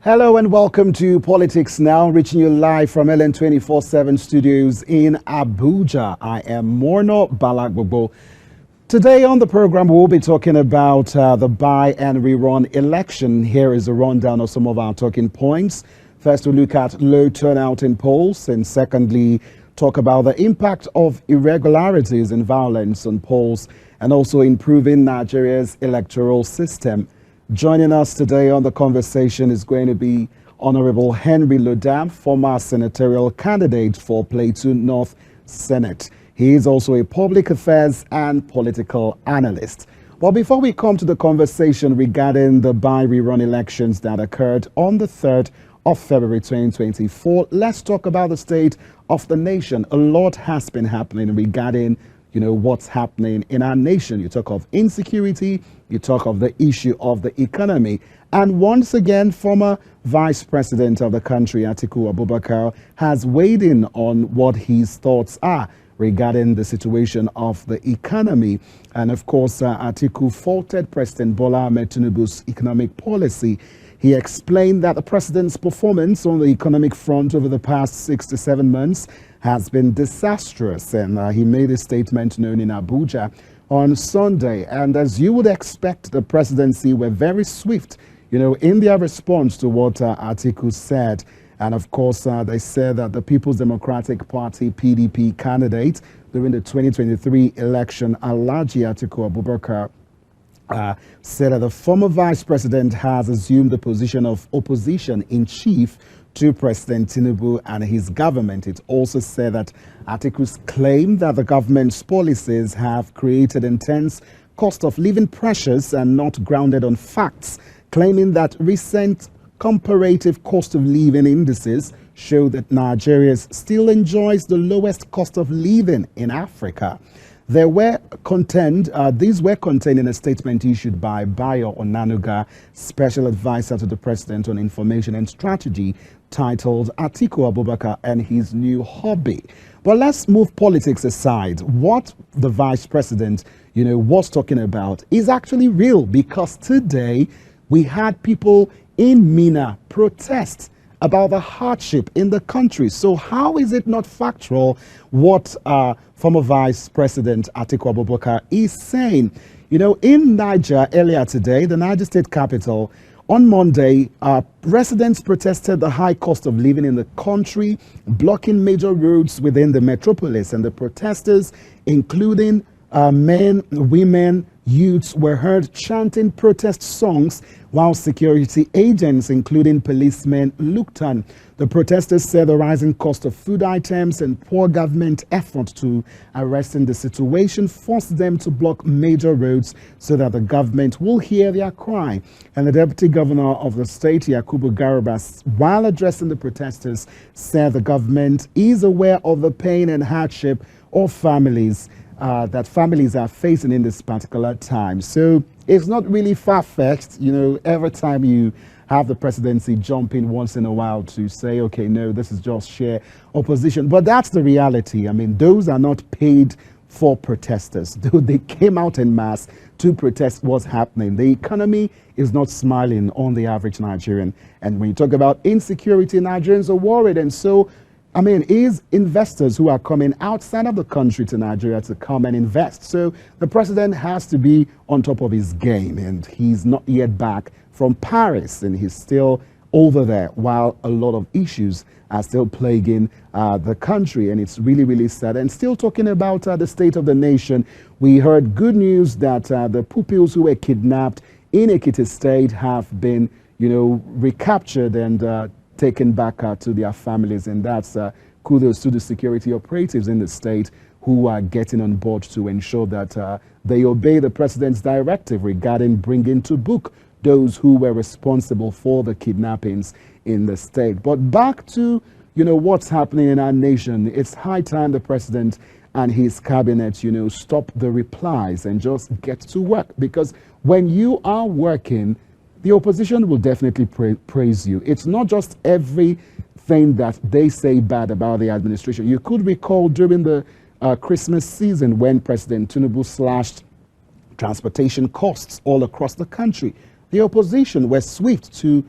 Hello and welcome to Politics Now, reaching you live from LN 24/7 studios in Abuja. I am Morno Balagbogbo. Today on the program, we'll be talking about the buy and rerun election. Here is a rundown of some of our talking points. First, we'll look at low turnout in polls, and secondly, talk about the impact of irregularities and violence on polls, and also improving Nigeria's electoral system. Joining us today on the conversation is going to be Honorable Henry Lodam, former senatorial candidate for Plateau North Senate. He is also a public affairs and political analyst. Well, before we come to the conversation regarding the by-rerun elections that occurred on the 3rd of February 2024, let's talk about the state of the nation. A lot has been happening regarding what's happening in our nation. You talk of insecurity, you talk of the issue of the economy. And once again, former Vice President of the country, Atiku Abubakar, has weighed in on what his thoughts are regarding the situation of the economy. And of course, Atiku faulted President Bola Ahmed Tinubu's economic policy. He explained that the president's performance on the economic front over the past 6 to 7 months has been disastrous, and he made a statement known in Abuja on Sunday. And as you would expect, the presidency were very swift, in their response to what Atiku said. And of course, they said that the People's Democratic Party (PDP) candidate during the 2023 election, Alhaji Atiku Abubakar, said that the former vice president has assumed the position of opposition in chief to President Tinubu and his government. It also said that Atiku's claim that the government's policies have created intense cost of living pressures and not grounded on facts, claiming that recent comparative cost of living indices show that Nigeria still enjoys the lowest cost of living in Africa. These were contained in a statement issued by Bayo Onanuga, Special Advisor to the President on Information and Strategy, titled Atiku Abubakar and His New Hobby. But let's move politics aside. What the Vice President, was talking about is actually real, because today we had people in Mina protest about the hardship in the country. So how is it not factual what former Vice President Atiku Abubakar is saying? In Niger earlier today, the Niger state capital, on Monday, residents protested the high cost of living in the country, blocking major roads within the metropolis. And the protesters, including men, women, youths, were heard chanting protest songs while security agents, including policemen, looked on. The protesters said the rising cost of food items and poor government effort to arresting the situation forced them to block major roads so that the government will hear their cry. And the deputy governor of the state, Yakubu Garibas, while addressing the protesters, said the government is aware of the pain and hardship of families that families are facing in this particular time. So it's not really far-fetched, every time you have the presidency jump in once in a while to say, okay, no, this is just sheer opposition. But that's the reality. I mean, those are not paid for protesters. They came out en masse to protest what's happening. The economy is not smiling on the average Nigerian. And when you talk about insecurity, Nigerians are worried. And so, is investors who are coming outside of the country to Nigeria to come and invest. So the president has to be on top of his game, and he's not yet back from Paris, and he's still over there while a lot of issues are still plaguing the country. And it's really, really sad. And still talking about the state of the nation, we heard good news that the pupils who were kidnapped in Ekiti State have been, recaptured and taken back to their families, and that's kudos to the security operatives in the state who are getting on board to ensure that they obey the president's directive regarding bringing to book those who were responsible for the kidnappings in the state. But back to what's happening in our nation. It's high time the president and his cabinet stop the replies and just get to work, because when you are working, the opposition will definitely praise you. It's not just everything that they say bad about the administration. You could recall during the Christmas season when President Tinubu slashed transportation costs all across the country. The opposition were swift to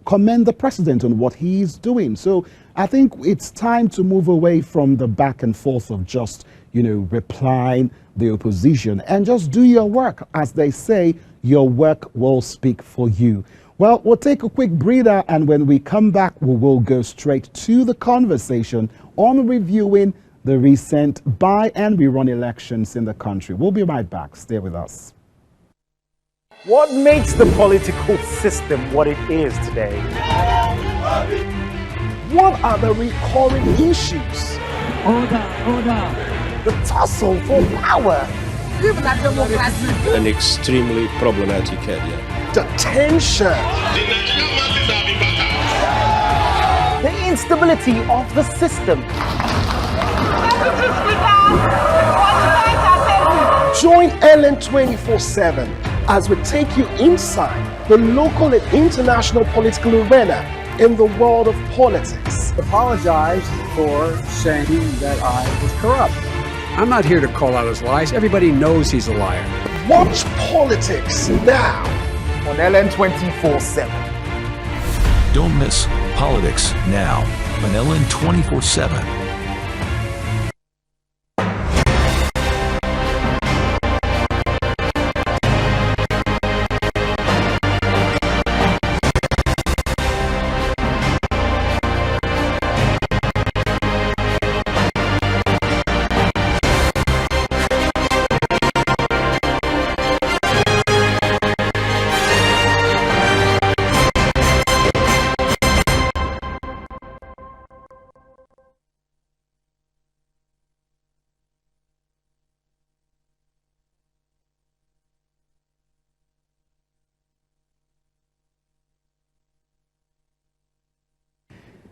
commend the president on what he's doing. So I think it's time to move away from the back and forth of just, replying the opposition and just do your work. As they say, your work will speak for you. Well, we'll take a quick breather, and when we come back, we will go straight to the conversation on reviewing the recent by and rerun elections in the country. We'll be right back. Stay with us. What makes the political system what it is today? What are the recurring issues? Order. The tussle for power. An extremely problematic area. The tension. The instability of the system. Join Ellen 24/7 as we take you inside the local and international political arena in the world of politics. Apologize for saying that I was corrupt. I'm not here to call out his lies. Everybody knows he's a liar. Watch politics now on Ellen 24/7. Don't miss Politics Now on Ellen 24/7.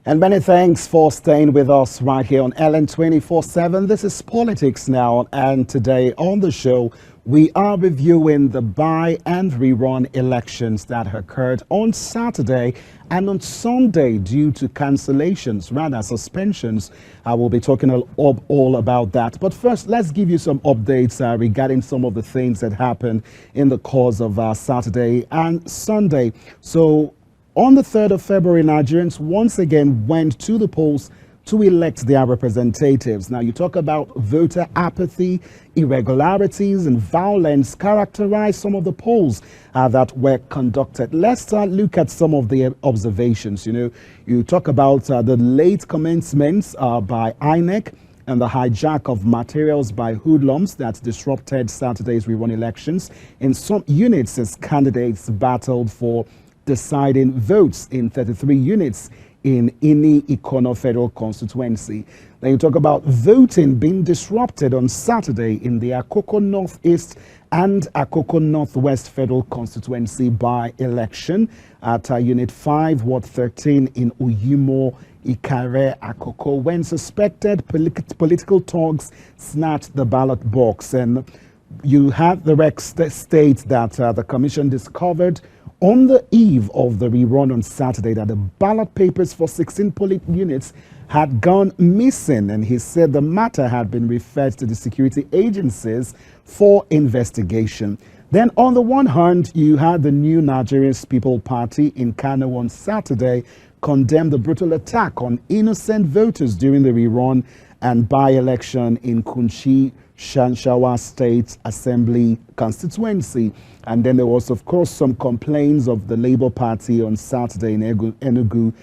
And many thanks for staying with us right here on Ellen 24/7. This is Politics Now, and today on the show, we are reviewing the by and rerun elections that occurred on Saturday and on Sunday due to cancellations, rather suspensions. I will be talking all about that. But first, let's give you some updates regarding some of the things that happened in the course of Saturday and Sunday. So, on the 3rd of February, Nigerians once again went to the polls to elect their representatives. Now, you talk about voter apathy, irregularities, and violence characterized some of the polls that were conducted. Let's look at some of the observations. You talk about the late commencements by INEC and the hijack of materials by hoodlums that disrupted Saturday's rerun elections. In some units, as candidates battled for deciding votes in 33 units in Ini Ikono Federal Constituency. Then you talk about voting being disrupted on Saturday in the Akoko Northeast and Akoko Northwest Federal Constituency by election at Unit 5, Ward 13 in Uyimo, Ikare, Akoko, when suspected political thugs snatched the ballot box. And you have the rec state that the commission discovered on the eve of the rerun on Saturday that the ballot papers for 16 polling units had gone missing, and he said the matter had been referred to the security agencies for investigation. Then on the one hand, you had the New Nigerian People Party in Kano on Saturday condemn the brutal attack on innocent voters during the rerun and by-election in Kunshi, Shanshawa State Assembly constituency. And then there was, of course, some complaints of the Labour Party on Saturday in Enugu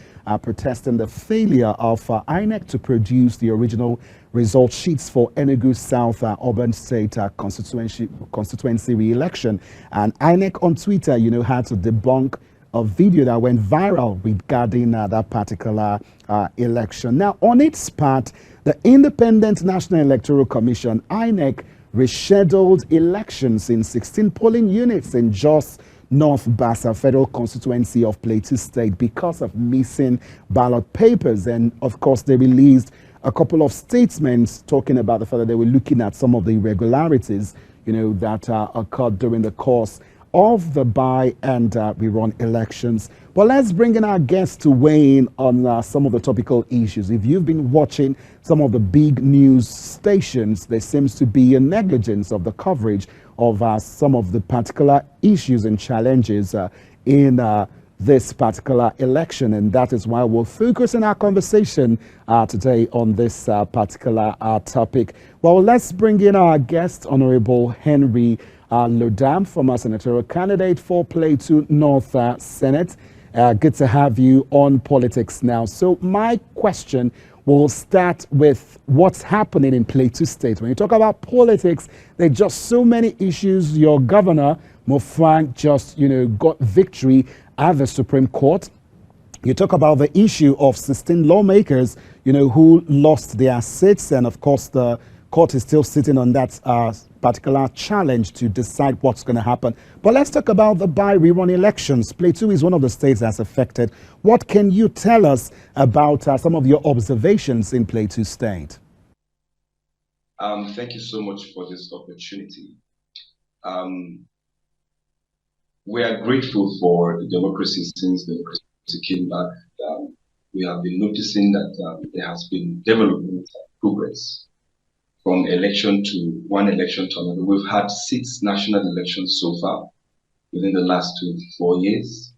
protesting the failure of INEC to produce the original result sheets for Enugu South Urban State constituency re-election. And INEC on Twitter, had to debunk a video that went viral regarding that particular election. Now, on its part, the Independent National Electoral Commission, INEC, rescheduled elections in 16 polling units in Jos North Bassa Federal Constituency of Plateau State because of missing ballot papers. And of course, they released a couple of statements talking about the fact that they were looking at some of the irregularities, that occurred during the course of the by and rerun elections. But let's bring in our guests to weigh in on some of the topical issues. If you've been watching some of the big news stations, there seems to be a negligence of the coverage of some of the particular issues and challenges in this particular election, and that is why we'll focus in our conversation today on this particular topic. Well, let's bring in our guest, Honorable Henry Lodam, former senatorial candidate for Plateau North Senate. Good to have you on Politics Now. So my question will start with what's happening in Plateau State. When you talk about politics, there are just so many issues. Your governor, Mofang, just got victory at the Supreme Court. You talk about the issue of 16 lawmakers, who lost their seats, and of course the court is still sitting on that particular challenge to decide what's going to happen. But let's talk about the by-rerun elections. Plateau is one of the states that's affected. What can you tell us about some of your observations in Plateau State? Thank you so much for this opportunity. We are grateful for the democracy since democracy came back. We have been noticing that there has been development and progress from election to one election to another. We've had 6 national elections so far within the last 24 years,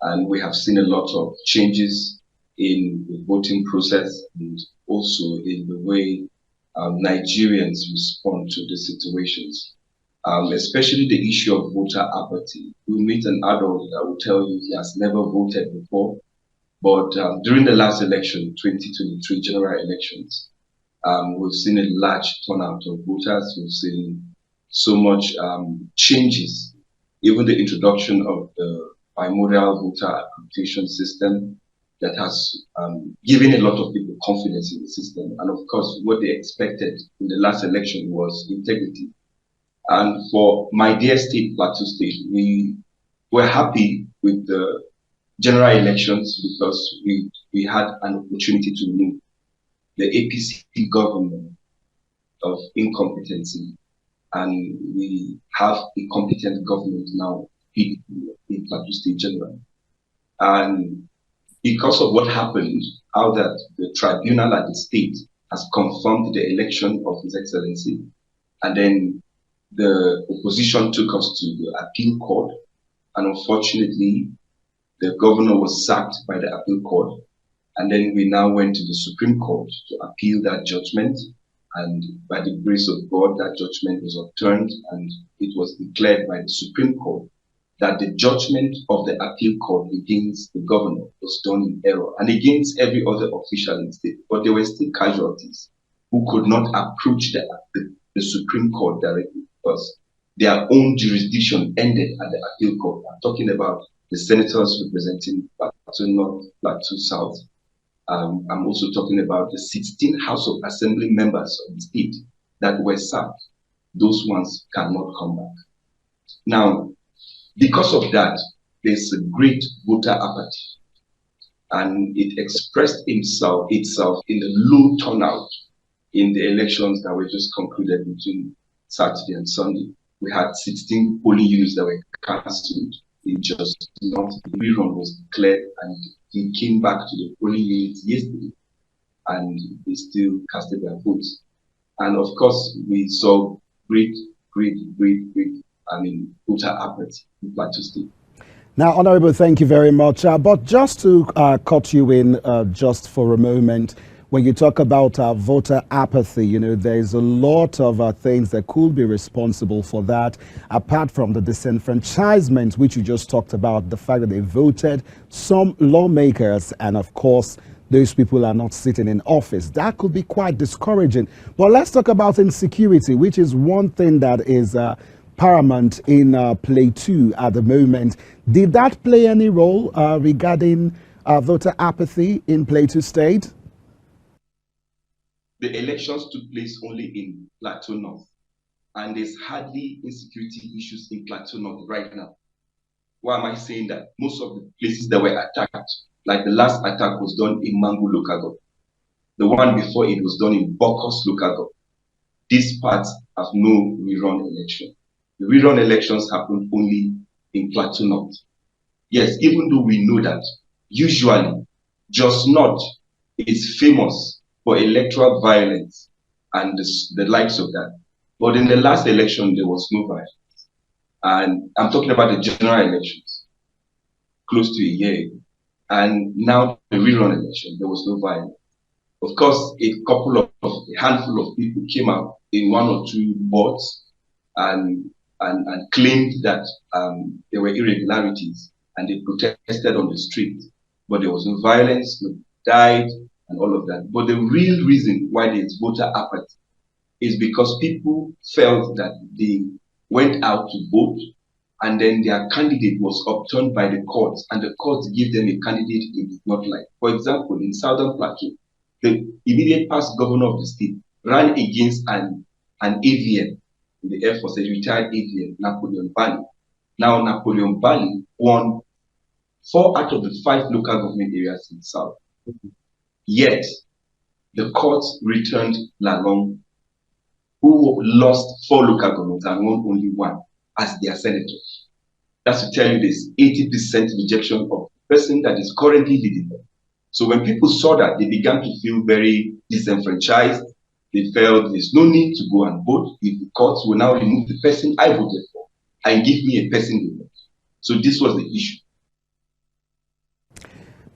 and we have seen a lot of changes in the voting process and also in the way Nigerians respond to the situations. Especially the issue of voter apathy. You meet an adult that will tell you he has never voted before, but during the last election, 2023 general elections, we've seen a large turnout of voters. We've seen so much changes, even the introduction of the bimodal voter accreditation system that has given a lot of people confidence in the system. And of course, what they expected in the last election was integrity. And for my dear state, Plateau State, we were happy with the general elections because we had an opportunity to remove the APC government of incompetency, and we have a competent government now in Plateau State General. And because of what happened, how that the tribunal at the state has confirmed the election of His Excellency, and then the opposition took us to the appeal court, and unfortunately, the governor was sacked by the appeal court. And then we now went to the Supreme Court to appeal that judgment. And by the grace of God, that judgment was overturned, and it was declared by the Supreme Court that the judgment of the appeal court against the governor was done in error and against every other official in the state. But there were still casualties who could not approach the Supreme Court directly, because their own jurisdiction ended at the appeal court. I'm talking about the senators representing Plateau North, Plateau South. I'm also talking about the 16 House of Assembly members of the state that were sacked. Those ones cannot come back. Now, because of that, there's a great voter apathy, and it expressed itself in the low turnout in the elections that were just concluded between Saturday and Sunday. We had 16 polling units that were cancelled in just not. The rerun was declared, and he came back to the polling units yesterday, and they still casted their votes. And of course, we saw great voter apathy in Plateau State. Now, Honorable, thank you very much. But just to cut you in just for a moment, when you talk about voter apathy, there's a lot of things that could be responsible for that, apart from the disenfranchisement, which you just talked about, the fact that they voted, some lawmakers, and of course, those people are not sitting in office. That could be quite discouraging. But let's talk about insecurity, which is one thing that is paramount in Plateau at the moment. Did that play any role regarding voter apathy in Plateau State? The elections took place only in Plateau North, and there's hardly insecurity issues in Plateau North right now. Why am I saying that? Most of the places that were attacked, like the last attack was done in Mangu local government. The one before it was done in Bokos local government. These parts have no rerun election. The rerun elections happened only in Plateau North. Yes, even though we know that usually Just North is famous for electoral violence and the likes of that. But in the last election, there was no violence. And I'm talking about the general elections. close to a year. And now the rerun election, there was no violence. Of course, a handful of people came out in one or two boards and claimed that there were irregularities and they protested on the street. But there was no violence, no died, and all of that. But the real reason why there's voter apathy is because people felt that they went out to vote and then their candidate was upturned by the courts, and the courts gave them a candidate they did not like. For example, in Southern Plateau, the immediate past governor of the state ran against an AVN in the Air Force, a retired AVN, Napoleon Bali. Now, Napoleon Bali won 4 out of the 5 local government areas in the South. Yet, the courts returned Lalong, who lost 4 local governments and won only 1 as their senator. That's to tell you this 80% rejection of the person that is currently leading them. So when people saw that, they began to feel very disenfranchised. They felt there's no need to go and vote if the courts will now remove the person I voted for and give me a person they want. So this was the issue.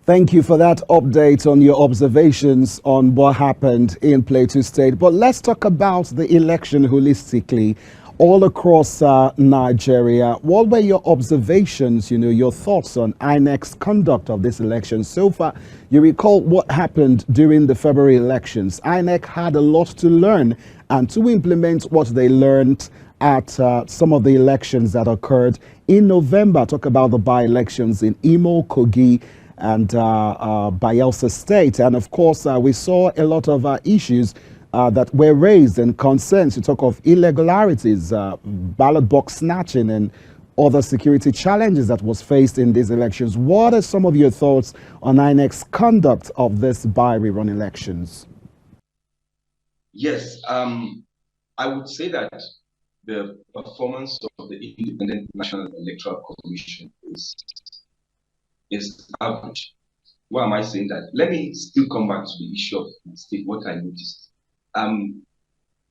Thank you for that update on your observations on what happened in Plateau State. But let's talk about the election holistically all across Nigeria. What were your observations, your thoughts on INEC's conduct of this election so far? You recall what happened during the February elections. INEC had a lot to learn and to implement what they learned at some of the elections that occurred in November. Talk about the by-elections in Imo, Kogi, and Bayelsa State. And of course, we saw a lot of issues that were raised and concerns. You talk of irregularities, ballot box snatching, and other security challenges that was faced in these elections. What are some of your thoughts on INEC's conduct of this by-rerun elections? Yes, I would say that the performance of the Independent National Electoral Commission is average. Why am I saying that? Let me still come back to the issue of the state, what I noticed. On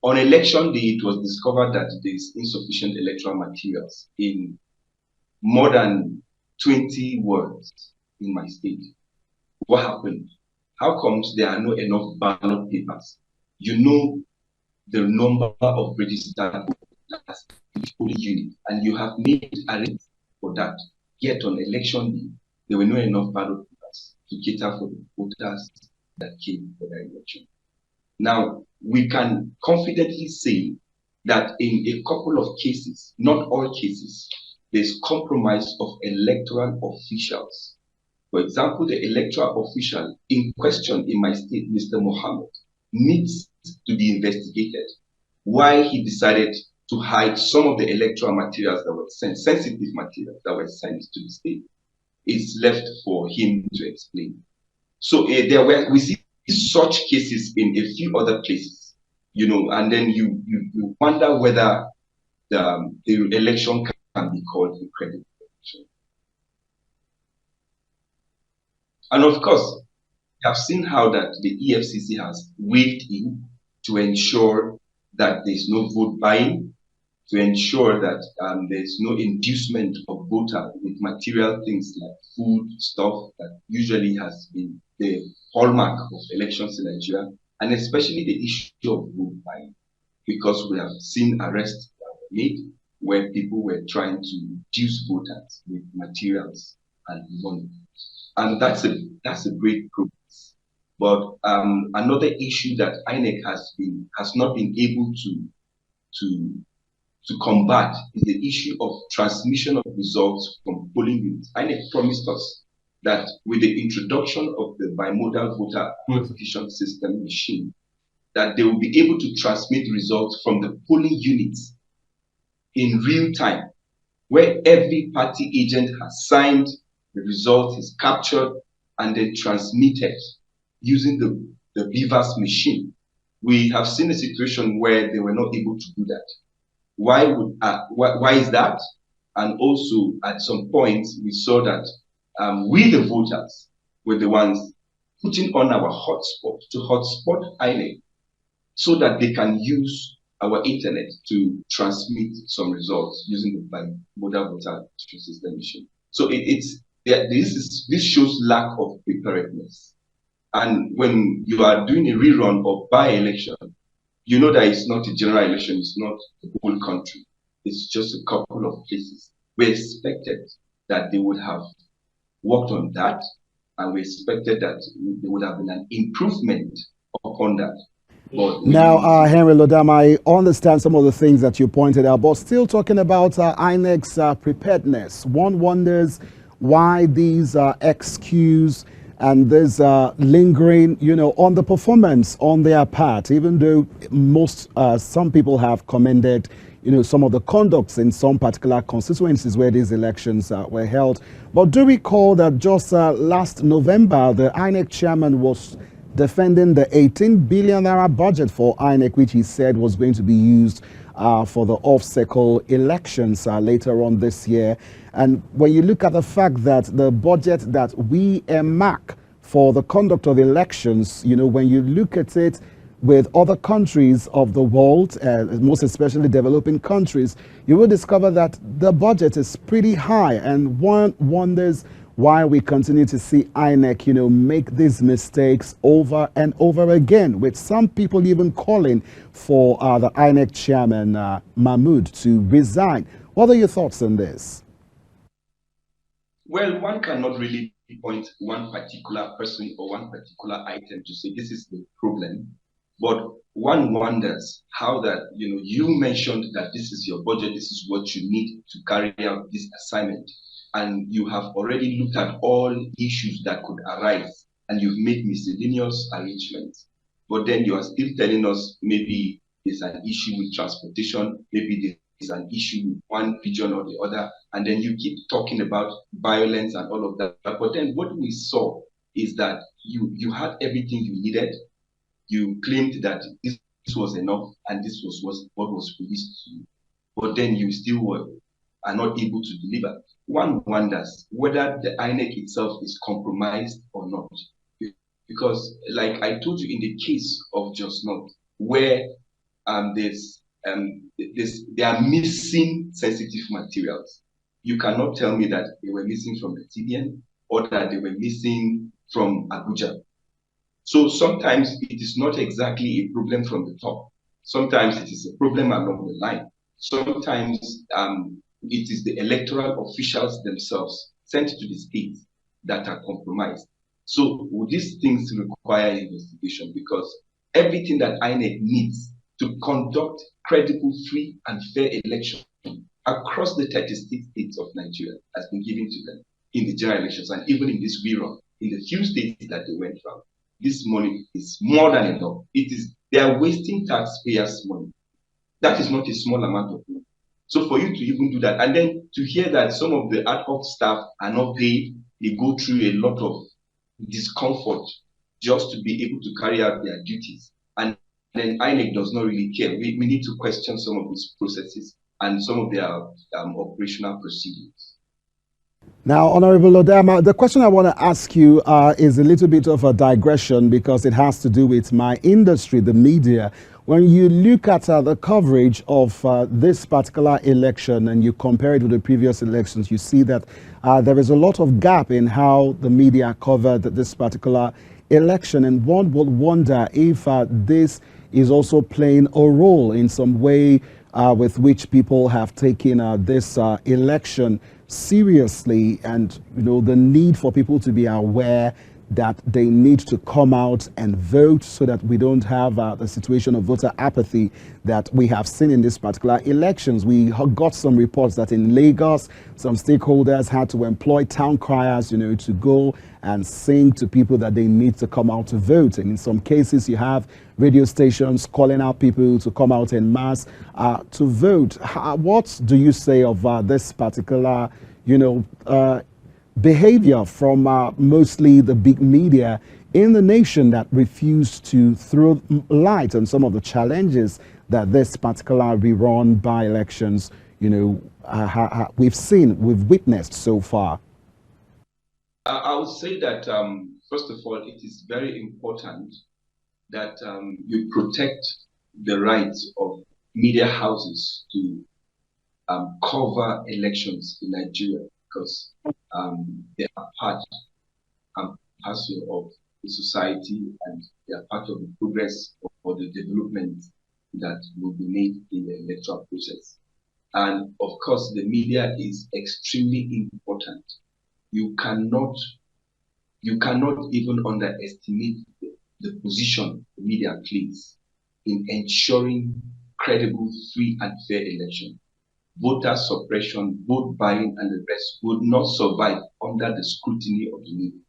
election day, it was discovered that there is insufficient electoral materials in more than 20 wards in my state. What happened? How comes there are not enough ballot papers? You know the number of registered voters in each polling unit, and you have made arrangements for that. Yet on election day, there were not enough ballot papers to cater for the voters that came for the election. Now, we can confidently say that in a couple of cases, not all cases, there's compromise of electoral officials. For example, the electoral official in question in my state, Mr. Mohammed, needs to be investigated. Why he decided to hide some of the electoral materials that were sent, sensitive materials that were sent to the state, is left for him to explain. So we see such cases in a few other places, and then you wonder whether the election can be called a credible election. And of course, we have seen how that the EFCC has weighed in to ensure that there's no vote buying, to ensure that there's no inducement of voter with material things like food, stuff that usually has been the hallmark of elections in Nigeria, and especially the issue of vote buying, because we have seen arrests made where people were trying to induce voters with materials and money. And that's a great progress. But another issue that INEC has not been able to combat is the issue of transmission of results from polling units. INEC promised us that with the introduction of the bimodal voter notification system machine, that they will be able to transmit results from the polling units in real time, where every party agent has signed, the result is captured and then transmitted using the BVAS machine. We have seen a situation where they were not able to do that. Why is that? And also, at some point, we saw that we, the voters, were the ones putting on our hotspot to hotspot INEC so that they can use our internet to transmit some results using the bimodal voter system machine. So this shows lack of preparedness. And when you are doing a rerun of by-election, you know that it's not a general election, it's not the whole country. It's just a couple of places. We expected that they would have worked on that, and we expected that there would have been an improvement upon that. But Now, Henry Lodam, I understand some of the things that you pointed out, but still talking about INEC's preparedness, one wonders why these XQs and this lingering, on the performance on their part, even though some people have commended, some of the conducts in some particular constituencies where these elections were held. But do recall that just last November, the INEC chairman was defending the 18 billion naira budget for INEC, which he said was going to be used for the off-cycle elections later on this year. And when you look at the fact that the budget that we earmark for the conduct of elections, when you look at it with other countries of the world, most especially developing countries, you will discover that the budget is pretty high, and one wonders why we continue to see INEC, make these mistakes over and over again, with some people even calling for the INEC chairman, Mahmood, to resign. What are your thoughts on this? Well, one cannot really point one particular person or one particular item to say this is the problem, but one wonders how that, you mentioned that this is your budget, this is what you need to carry out this assignment. And you have already looked at all issues that could arise, and you've made miscellaneous arrangements. But then you are still telling us maybe there's an issue with transportation, maybe there's an issue with one region or the other, and then you keep talking about violence and all of that. But then what we saw is that you had everything you needed. You claimed that this was enough, and this was what was released to you. But then you still are not able to deliver. One wonders whether the INEC itself is compromised or not. Because, like I told you, in the case of Just Not, where they are missing sensitive materials, you cannot tell me that they were missing from the TBN or that they were missing from Abuja. So sometimes it is not exactly a problem from the top. Sometimes it is a problem along the line. Sometimes it is the electoral officials themselves sent to the states that are compromised. So these things require investigation, because everything that INEC needs to conduct credible, free, and fair elections across the 36 states of Nigeria has been given to them in the general elections, and even in this rerun, in the few states that they went from. This money is more than enough. They are wasting taxpayers' money. That is not a small amount of money. So for you to even do that, and then to hear that some of the ad hoc staff are not paid, they go through a lot of discomfort just to be able to carry out their duties. And then INEC does not really care. We need to question some of these processes and some of their operational procedures. Now, Honorable Lodam, the question I want to ask you is a little bit of a digression, because it has to do with my industry, the media. When you look at the coverage of this particular election and you compare it with the previous elections, you see that there is a lot of gap in how the media covered this particular election. And one would wonder if this is also playing a role in some way with which people have taken this election seriously, and the need for people to be aware that they need to come out and vote, so that we don't have the situation of voter apathy that we have seen in this particular elections. We got some reports that in Lagos, some stakeholders had to employ town criers, to go and sing to people that they need to come out to vote. And in some cases, you have radio stations calling out people to come out en masse to vote. What do you say of this particular, behavior from mostly the big media in the nation that refused to throw light on some of the challenges that this particular rerun by-elections, we've witnessed so far? I would say that, first of all, it is very important that you protect the rights of media houses to cover elections in Nigeria. because they are part and parcel of the society, and they are part of the progress or the development that will be made in the electoral process. And of course, the media is extremely important. You cannot even underestimate the position the media plays in ensuring credible, free, and fair election. Voter suppression, vote buying, and the rest would not survive under the scrutiny of the media.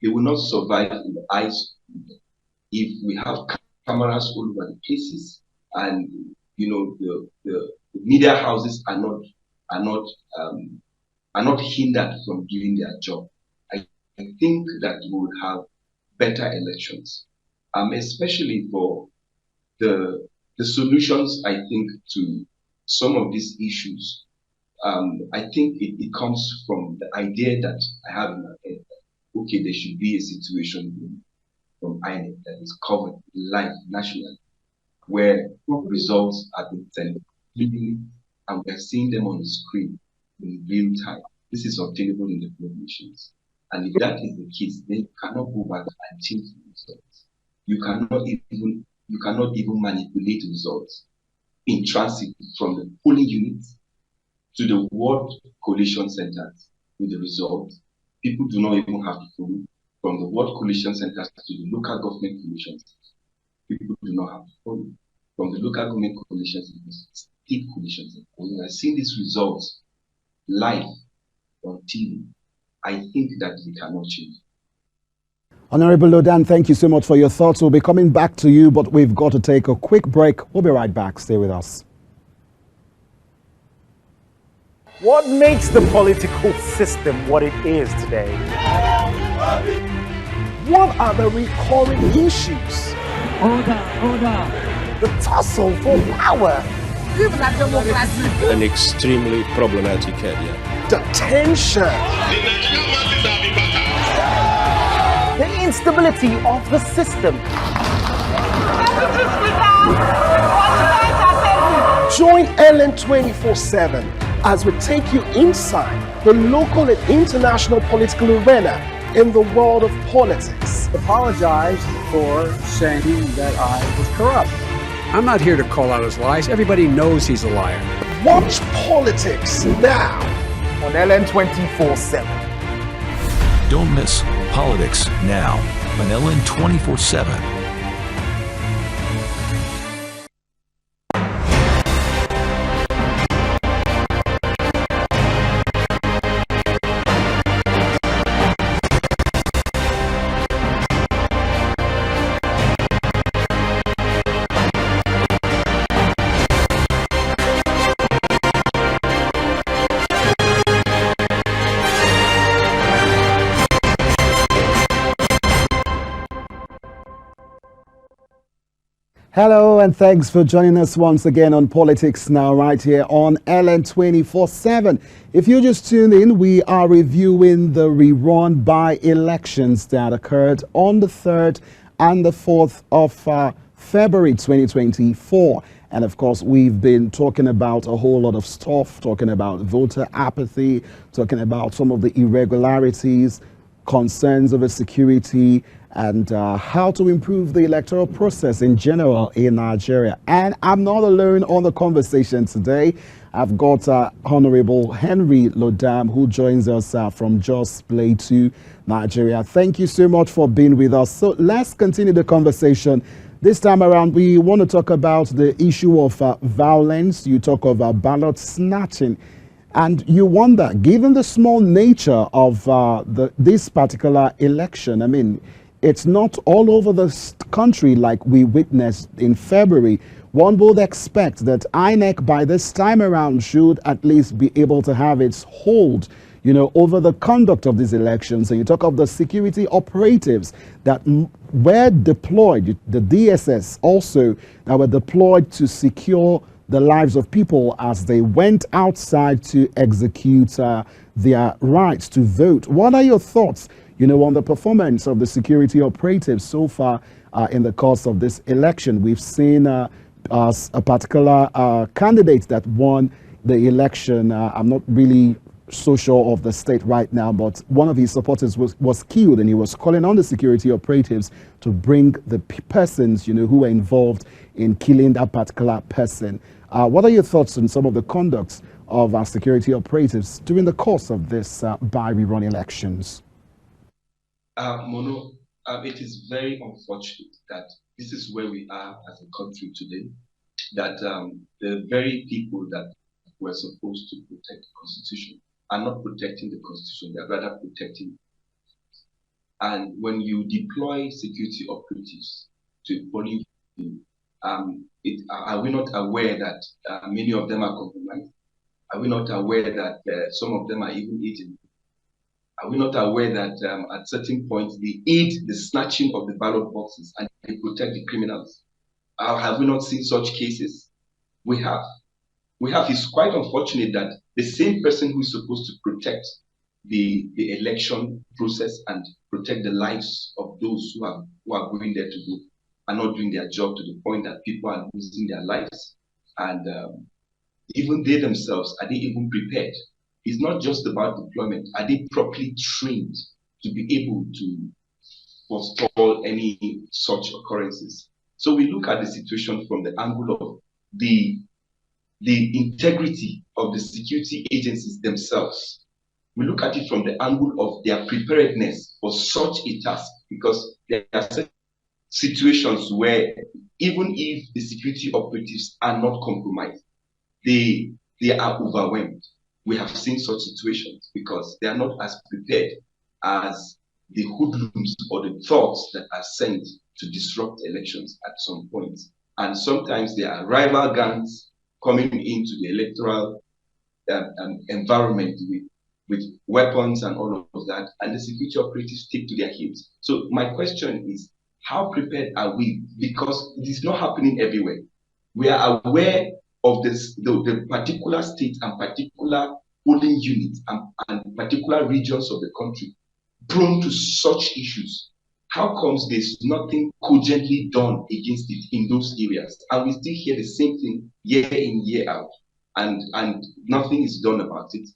They will not survive in the eyes of the media. If we have cameras all over the places, and the media houses are not hindered from doing their job, I think that we would have better elections, especially for the solutions. I think to some of these issues, I think it comes from the idea that I have in my head that, okay, there should be a situation from INEC that is covered live nationally, where results are being sent legally, and we're seeing them on the screen in real time. This is obtainable in developed nations. And if that is the case, then you cannot go back and change the results. You cannot even manipulate results in transit from the polling units to the ward collation centers with the results. People do not even have to follow from the ward collation centers to the local government collation centers. People do not have to follow from the local government collation centers to state collation centers. When I see these results live on TV, I think that we cannot change. Honorable Lodam, thank you so much for your thoughts. We'll be coming back to you, but we've got to take a quick break. We'll be right back. Stay with us. What makes the political system what it is today? What are the recurring issues? Order. The tussle for power, An extremely problematic area. the tension, The instability of the system. Join Ellen 24/7 as we take you inside the local and international political arena in the world of politics. Apologize for saying that I was corrupt. I'm not here to call out his lies. Everybody knows he's a liar. Watch politics now On Ellen 24/7. Don't miss Politics Now on LN 24/7. Hello, and thanks for joining us once again on Politics Now, right here on LN 24/7. If you just tuned in, we are reviewing the rerun by-elections that occurred on the 3rd and the 4th of February 2024. And of course, we've been talking about a whole lot of stuff, talking about voter apathy, talking about some of the irregularities, concerns over security, and how to improve the electoral process in general in Nigeria. And I'm not alone on the conversation today. I've got Honorable Henry Lodam, who joins us from Jos Plateau, Nigeria. Thank you so much for being with us. So let's continue the conversation. This time around, we want to talk about the issue of violence. You talk of ballot snatching. And you wonder, given the small nature of this particular election, I mean, it's not all over the country like we witnessed in February. One would expect that INEC by this time around should at least be able to have its hold, over the conduct of these elections. And you talk of the security operatives that were deployed, the DSS also, that were deployed to secure the lives of people as they went outside to execute their rights to vote. What are your thoughts, on the performance of the security operatives so far in the course of this election? We've seen a particular candidate that won the election. I'm not really so sure of the state right now, but one of his supporters was killed, and he was calling on the security operatives to bring the persons, who were involved in killing that particular person. What are your thoughts on some of the conducts of our security operatives during the course of this by-rerun elections? Mono, it is very unfortunate that this is where we are as a country today, that the very people that were supposed to protect the Constitution are not protecting the Constitution, they're rather protecting it. And when you deploy security operatives to a polling unit, are we not aware that many of them are compromised? Are we not aware that some of them are even eaten? Are we not aware that at certain points they aid the snatching of the ballot boxes and they protect the criminals? Have we not seen such cases? We have. It's quite unfortunate that the same person who is supposed to protect the election process and protect the lives of those who are going there to vote are not doing their job, to the point that people are losing their lives. And even they themselves, are they even prepared? It's not just about deployment. Are they properly trained to be able to forestall any such occurrences? So we look at the situation from the angle of the integrity of the security agencies themselves. We look at it from the angle of their preparedness for such a task, because there are certain situations where even if the security operatives are not compromised, they are overwhelmed. We have seen such situations because they are not as prepared as the hoodlums or the thugs that are sent to disrupt elections at some point. And sometimes there are rival gangs coming into the electoral environment with weapons and all of that, and the security operatives stick to their heels. So my question is, how prepared are we? Because it is not happening everywhere. We are aware of this, the particular states and particular polling units and particular regions of the country prone to such issues. How comes there's nothing cogently done against it in those areas? And we still hear the same thing year in, year out, and nothing is done about it.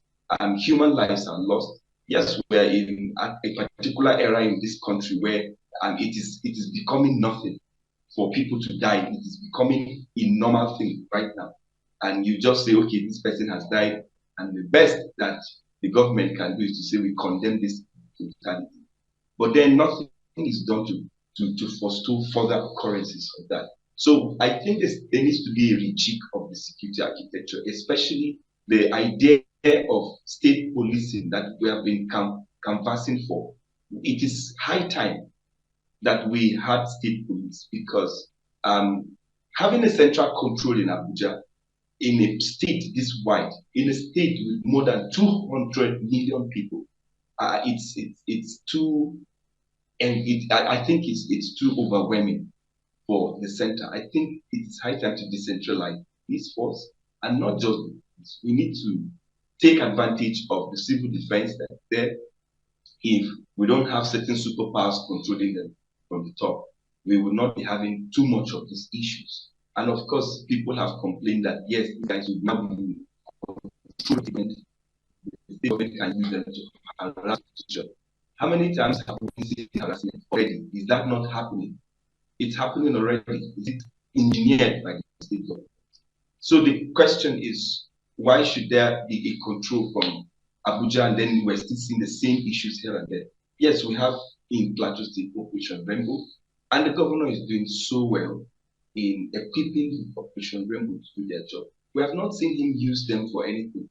Human lives are lost. Yes, we're in a particular era in this country where it is becoming nothing for people to die. It is becoming a normal thing right now. And you just say, okay, this person has died, and the best that the government can do is to say we condemn this brutality. But then nothing is done to forestall further occurrences of that. So I think there needs to be a rejig of the security architecture, especially the idea of state policing that we have been canvassing for. It is high time that we had state police, because having a central control in Abuja, in a state this wide, in a state with more than 200 million people, it's too, and I think it's too overwhelming for the center. I think it's high time to decentralize this force, and not just this. We need to take advantage of the civil defense that's there. If we don't have certain superpowers controlling them from the top, we will not be having too much of these issues. And of course, people have complained that yes, you guys will not be the state government can use them to harass the. How many times have we seen harassment already? Is that not happening? It's happening already. Is it engineered by the state government? So the question is, why should there be a control from Abuja, and then we're still seeing the same issues here and there? Yes, we have in Plateau State Operation Rainbow, and the governor is doing so well in equipping Operation Rainbow to do their job. We have not seen him use them for anything.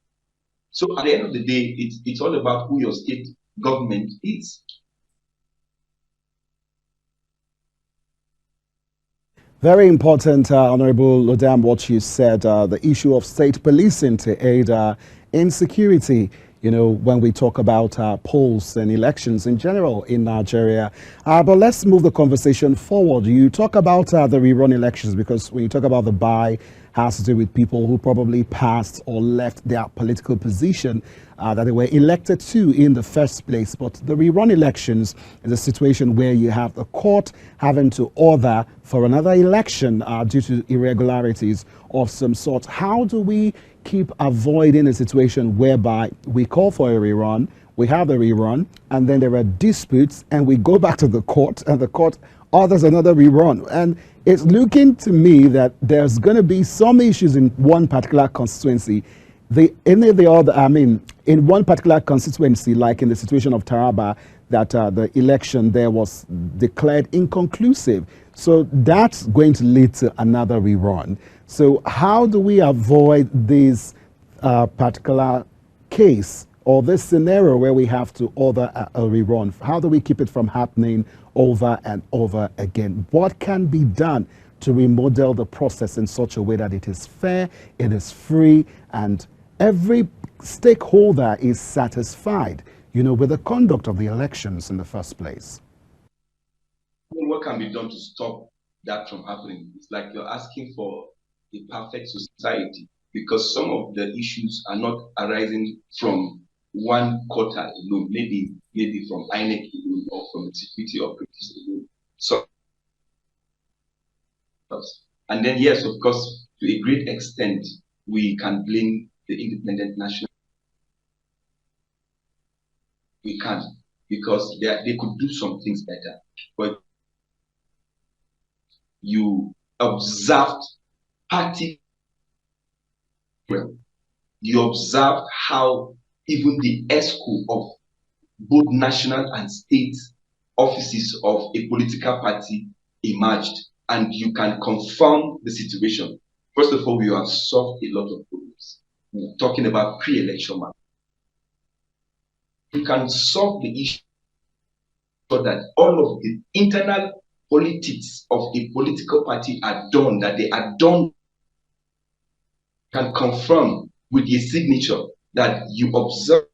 So at the end of the day, it's all about who your state government is. Very important, Honorable Lodam, what you said, the issue of state policing to aid insecurity, when we talk about polls and elections in general in Nigeria. But let's move the conversation forward. You talk about the rerun elections, because when you talk about the buy, has to do with people who probably passed or left their political position that they were elected to in the first place. But the rerun elections is a situation where you have the court having to order for another election due to irregularities of some sort. How do we keep avoiding a situation whereby we call for a rerun, we have the rerun, and then there are disputes, and we go back to the court, and the court orders another rerun. And it's looking to me that there's going to be some issues in one particular constituency. In one particular constituency, like in the situation of Taraba, that the election there was declared inconclusive. So that's going to lead to another rerun. So how do we avoid this particular case or this scenario where we have to order a rerun? How do we keep it from happening over and over again? What can be done to remodel the process in such a way that it is fair, it is free, and every stakeholder is satisfied, with the conduct of the elections in the first place? What can be done to stop that from happening? It's like you're asking for a perfect society, because some of the issues are not arising from one quarter alone, maybe from INEC alone or from the security operatives alone. So, and then yes, of course, to a great extent, we can blame the independent national. We can, because they could do some things better. But you observed party well. You observed how even the ESCO of both national and state offices of a political party emerged, and you can confirm the situation. First of all, we have solved a lot of problems. We're talking about pre-election matters. You can solve the issue so that all of the internal politics of a political party are done, that they are done, can confirm with a signature that you observe.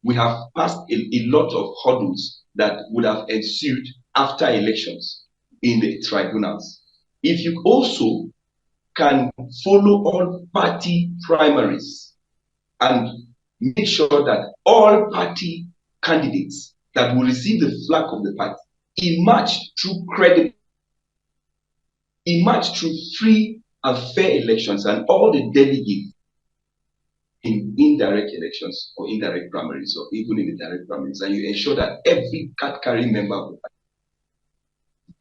We have passed a lot of hurdles that would have ensued after elections in the tribunals. If you also can follow all party primaries and make sure that all party candidates that will receive the flag of the party emerge through free and fair elections, and all the delegates in indirect elections or indirect primaries or even in the direct primaries, and you ensure that every card-carrying member of the party,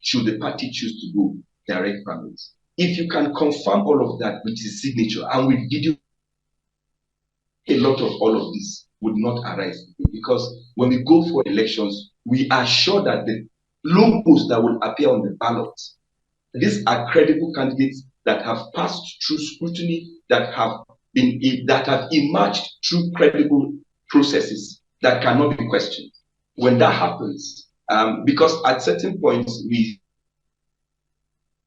should the party choose to go direct primaries, if you can confirm all of that with his signature and with video, a lot of all of this would not arise, because when we go for elections, we are sure that the logos that will appear on the ballot, these are credible candidates that have passed through scrutiny, that have emerged through credible processes that cannot be questioned. When that happens, because at certain points we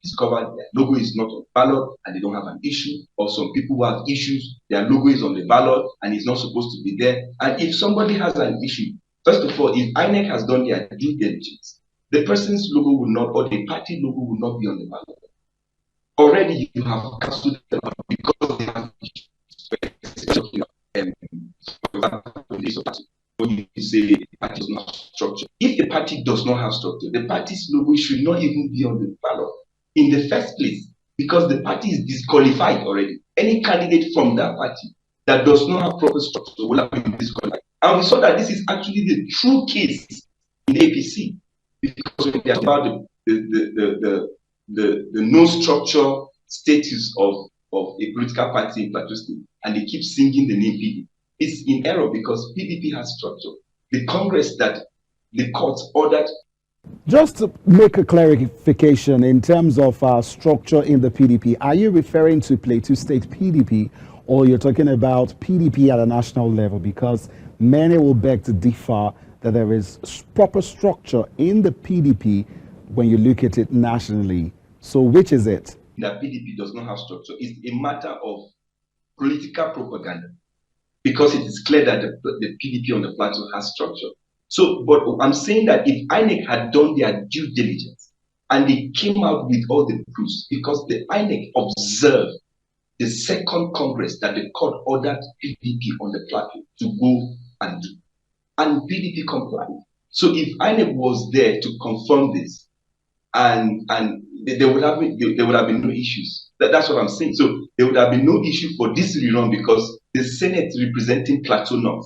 discover their logo is not on ballot and they don't have an issue, or some people who have issues, their logo is on the ballot and it's not supposed to be there. And if somebody has an issue, first of all, if INEC has done their due diligence, the person's logo will not, or the party logo will not be on the ballot. Already you have cancelled them because they have issues. When you say the party does not have structure, if the party does not have structure, the party's logo should not even be on the ballot in the first place, because the party is disqualified already. Any candidate from that party that does not have proper structure will have been disqualified. And we saw that this is actually the true case in the APC, because when they are about the no structure status of a political party in Plateau State, and they keep singing the name PDP. It's in error, because PDP has structure. The Congress that the courts ordered. Just to make a clarification in terms of structure in the PDP, are you referring to Plateau State PDP, or you're talking about PDP at a national level? Because many will beg to differ that there is proper structure in the PDP when you look at it nationally. So which is it? That PDP does not have structure. It's a matter of political propaganda, because it is clear that the PDP on the plateau has structure. So, but I'm saying that if INEC had done their due diligence and they came out with all the proofs, because the INEC observed the second Congress that the court ordered PDP on the plateau to go and do, and PDP complied. So if INEC was there to confirm this, and there would have been no issues. That's what I'm saying. So there would have been no issue for this rerun because the Senate representing Plateau North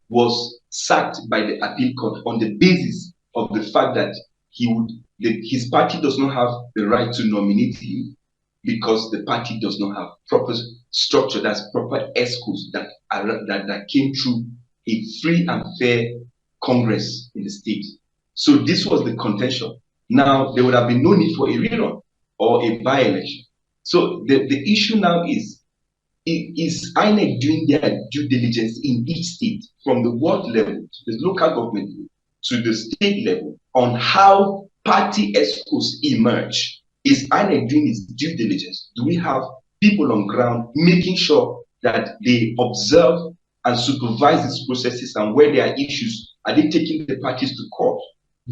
was sacked by the appeal court on the basis of the fact that his party does not have the right to nominate him because the party does not have proper structure, that's proper escorts that came through a free and fair Congress in the state. So this was the contention. Now there would have been no need for a rerun or a by-election. So the issue now is INEC doing their due diligence in each state, from the ward level to the local government level to the state level, on how party escorts emerge? Is INEC doing its due diligence? Do we have people on ground making sure that they observe and supervise these processes, and where there are issues, are they taking the parties to court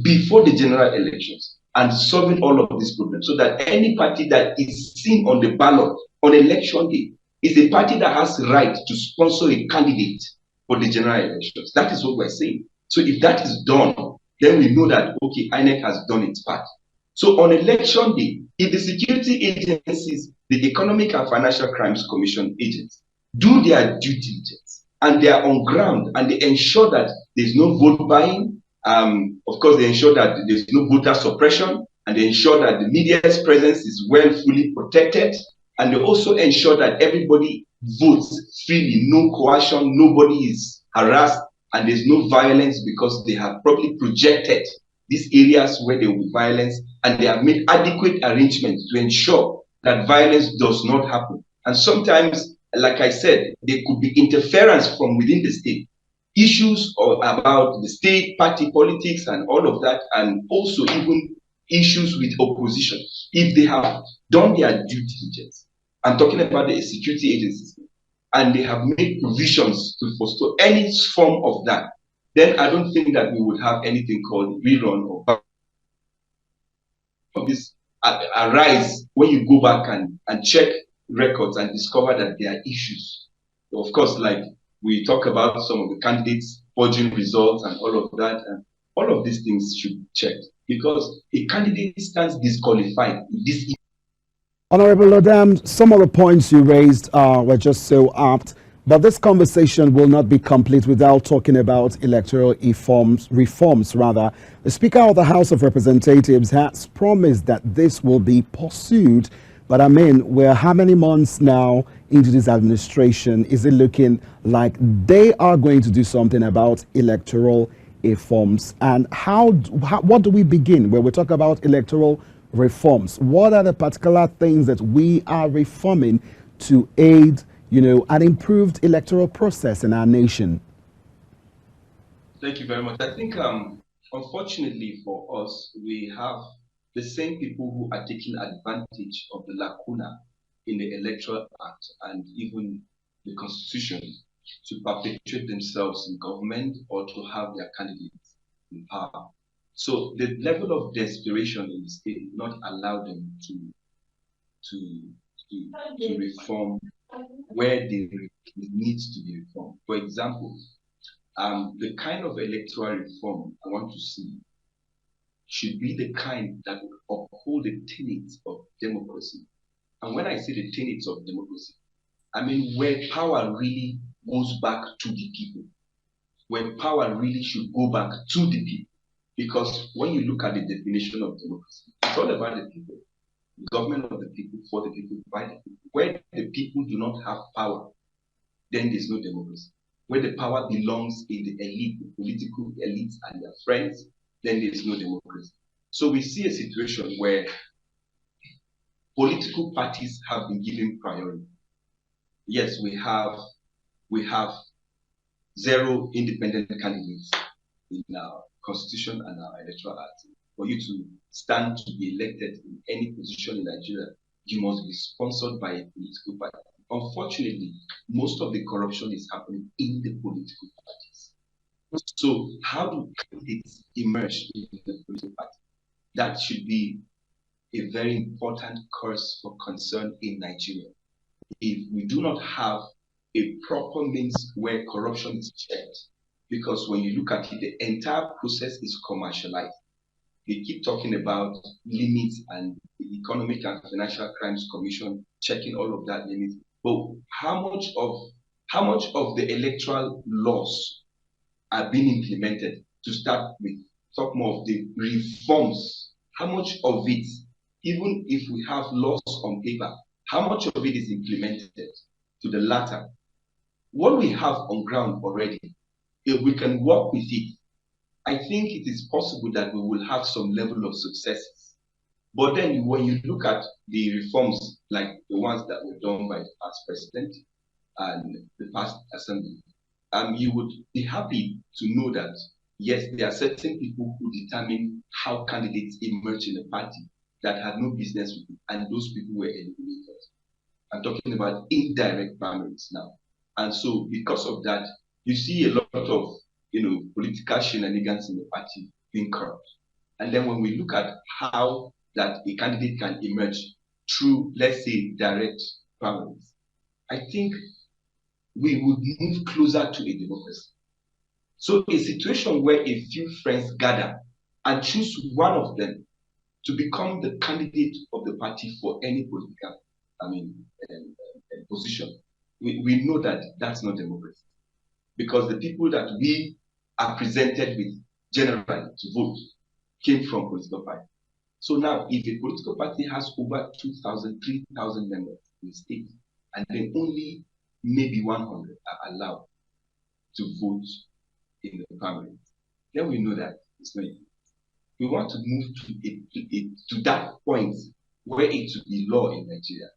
before the general elections and solving all of these problems, so that any party that is seen on the ballot on election day is a party that has the right to sponsor a candidate for the general elections? That is what we're saying. So if that is done, then we know that, okay, INEC has done its part. So on election day, if the security agencies, the Economic and Financial Crimes Commission agents, do their due diligence and they are on ground and they ensure that there's no vote buying, of course, they ensure that there's no voter suppression, and they ensure that the media's presence is well fully protected, and they also ensure that everybody votes freely, no coercion, nobody is harassed, and there's no violence, because they have probably projected these areas where there will be violence, and they have made adequate arrangements to ensure that violence does not happen. And sometimes, like I said, there could be interference from within the state, issues about the state party politics and all of that, and also even issues with opposition. If they have done their due diligence, I'm talking about the security agencies, and they have made provisions to forestall any form of that, then I don't think that we would have anything called rerun or this arise when you go back and check records and discover that there are issues. Of course, like we talk about some of the candidates forging results and all of that, and all of these things should be checked, because a candidate stands disqualified in this. Honorable Lodam, some of the points you raised were just so apt, but this conversation will not be complete without talking about electoral reforms rather. The Speaker of the House of Representatives has promised that this will be pursued, but I mean, we're how many months now into this administration? Is it looking like they are going to do something about electoral reforms? And what do we begin when we talk about electoral reforms? What are the particular things that we are reforming to aid, an improved electoral process in our nation? Thank you very much. I think, unfortunately for us, we have the same people who are taking advantage of the lacuna in the Electoral Act and even the Constitution to perpetuate themselves in government or to have their candidates in power. So the level of desperation in the state did not allow them to reform where they need to be reformed. For example, the kind of electoral reform I want to see should be the kind that would uphold the tenets of democracy. And when I say the tenets of democracy, I mean where power really goes back to the people, where power really should go back to the people. Because when you look at the definition of democracy, it's all about the people, the government of the people, for the people, by the people. Where the people do not have power, then there's no democracy. Where the power belongs in the elite, the political elites and their friends, then there's no democracy. So we see a situation where political parties have been given priority. Yes, we have 0 independent candidates in our Constitution and our Electoral Act. For you to stand to be elected in any position in Nigeria, you must be sponsored by a political party. Unfortunately, most of the corruption is happening in the political parties. So how do candidates emerge in the political party? That should be a very important cause for concern in Nigeria. If we do not have a proper means where corruption is checked, because when you look at it, the entire process is commercialized. they keep talking about limits and the Economic and Financial Crimes Commission checking all of that limits. But how much of the electoral laws are being implemented to start with? Talk more of the reforms. How much of it, even if we have laws on paper, how much of it is implemented to the latter? What we have on ground already, if we can work with it, I think it is possible that we will have some level of successes. But then when you look at the reforms like the ones that were done by the past president and the past assembly, you would be happy to know that, yes, there are certain people who determine how candidates emerge in a party that had no business with it, and those people were eliminated. I'm talking about indirect primaries now. And so because of that, you see a lot of political shenanigans in the party being corrupt. And then when we look at how that a candidate can emerge through, let's say, direct primaries, I think we would move closer to a democracy. So a situation where a few friends gather and choose one of them to become the candidate of the party for any political, position, we know that that's not democracy. Because the people that we are presented with generally to vote came from political parties. So now, if a political party has over 2,000, 3,000 members in the state, and then only maybe 100 are allowed to vote in the primary, then we know that it's not easy. We want to move to that point where it should be law in Nigeria.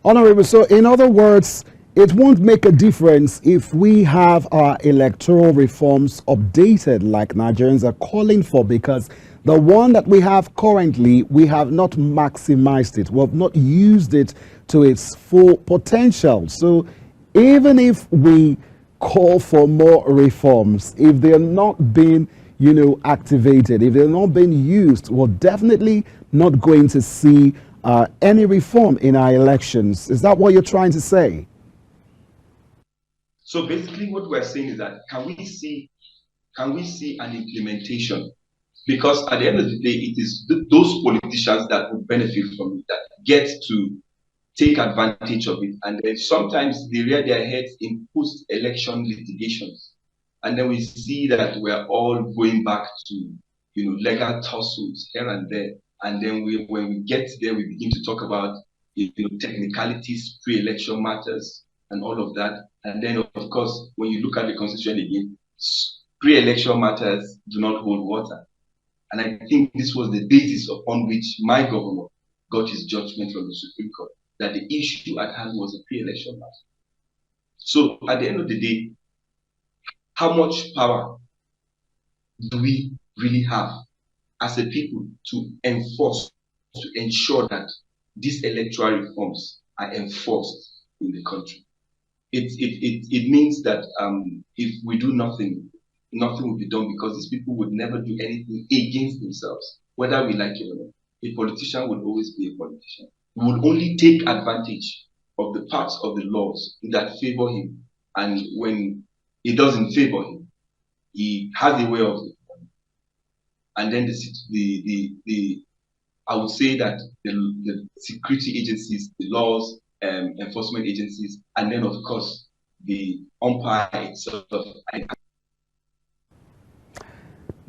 Honorable, so in other words, it won't make a difference if we have our electoral reforms updated like Nigerians are calling for, because the one that we have currently, we have not maximized it. We have not used it to its full potential. So even if we call for more reforms, if they're not being, activated, if they're not being used, we're definitely not going to see any reform in our elections. Is that what you're trying to say? So basically what we're saying is that can we see an implementation? Because at the end of the day, it is those politicians that will benefit from it, that get to take advantage of it. And then sometimes they rear their heads in post-election litigations. And then we see that we're all going back to, legal tussles here and there. And then when we get there, we begin to talk about, technicalities, pre-election matters, and all of that. And then, of course, when you look at the Constitution again, pre-election matters do not hold water. And I think this was the basis upon which my governor got his judgment from the Supreme Court, that the issue at hand was a pre-election matter. So at the end of the day, how much power do we really have as a people to enforce, to ensure that these electoral reforms are enforced in the country? It means that if we do nothing, nothing will be done, because these people would never do anything against themselves, whether we like it or not. A politician will always be a politician. He will only take advantage of the parts of the laws that favor him, and when it doesn't favor him, he has a way of it. And then I would say that the security agencies, the laws, enforcement agencies, and then of course the umpire itself.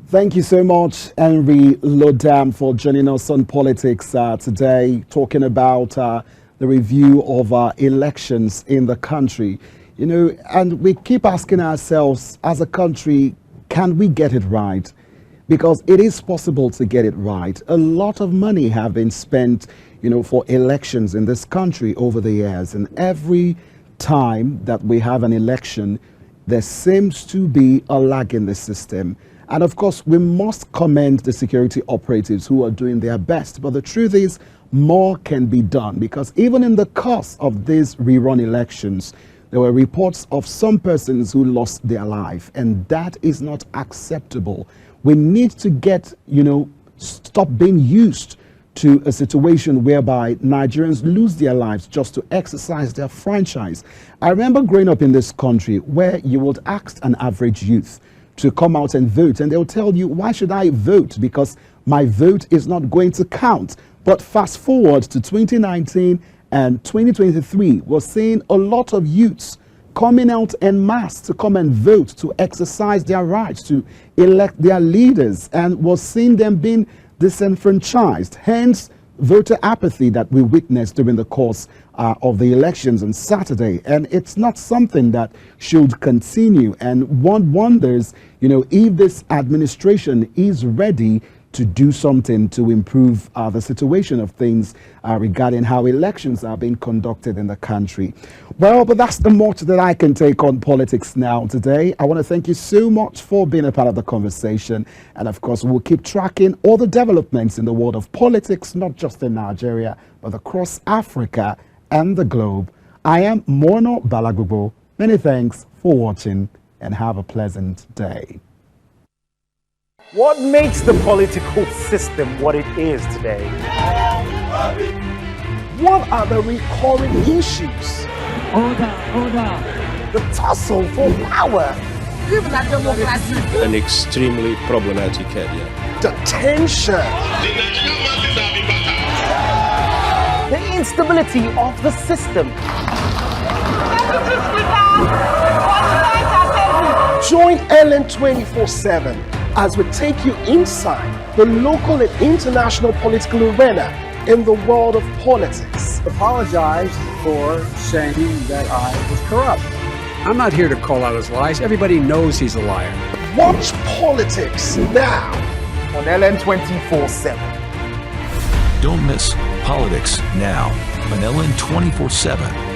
Thank you so much, Henry Lodam, for joining us on Politics today, talking about the review of elections in the country. And we keep asking ourselves, as a country, can we get it right? Because it is possible to get it right. A lot of money have been spent, for elections in this country over the years. And every time that we have an election, there seems to be a lag in the system. And of course, we must commend the security operatives who are doing their best. But the truth is, more can be done, because even in the course of these rerun elections, there were reports of some persons who lost their life, and that is not acceptable. We need to get, stop being used to a situation whereby Nigerians lose their lives just to exercise their franchise. I remember growing up in this country where you would ask an average youth to come out and vote, and they'll tell you, why should I vote? Because my vote is not going to count. But fast forward to 2019 and 2023, we're seeing a lot of youths coming out en masse to come and vote, to exercise their rights, to elect their leaders, and we're seeing them being disenfranchised. Hence, voter apathy that we witnessed during the course of the elections on Saturday. And it's not something that should continue. And one wonders, if this administration is ready to do something to improve the situation of things regarding how elections are being conducted in the country. Well, but that's the much that I can take on politics now today. I want to thank you so much for being a part of the conversation. And of course, we'll keep tracking all the developments in the world of politics, not just in Nigeria, but across Africa and the globe. I am Morno Balagbobo. Many thanks for watching and have a pleasant day. What makes the political system what it is today? What are the recurring issues? Order. The tussle for power, An extremely problematic area. the tension, The instability of the system. Join Ellen 24/7 as we take you inside the local and international political arena in the world of politics. Apologize for saying that I was corrupt. I'm not here to call out his lies. Everybody knows he's a liar. Watch politics now. On LN 24/7. Don't miss Politics Now on LN 24/7.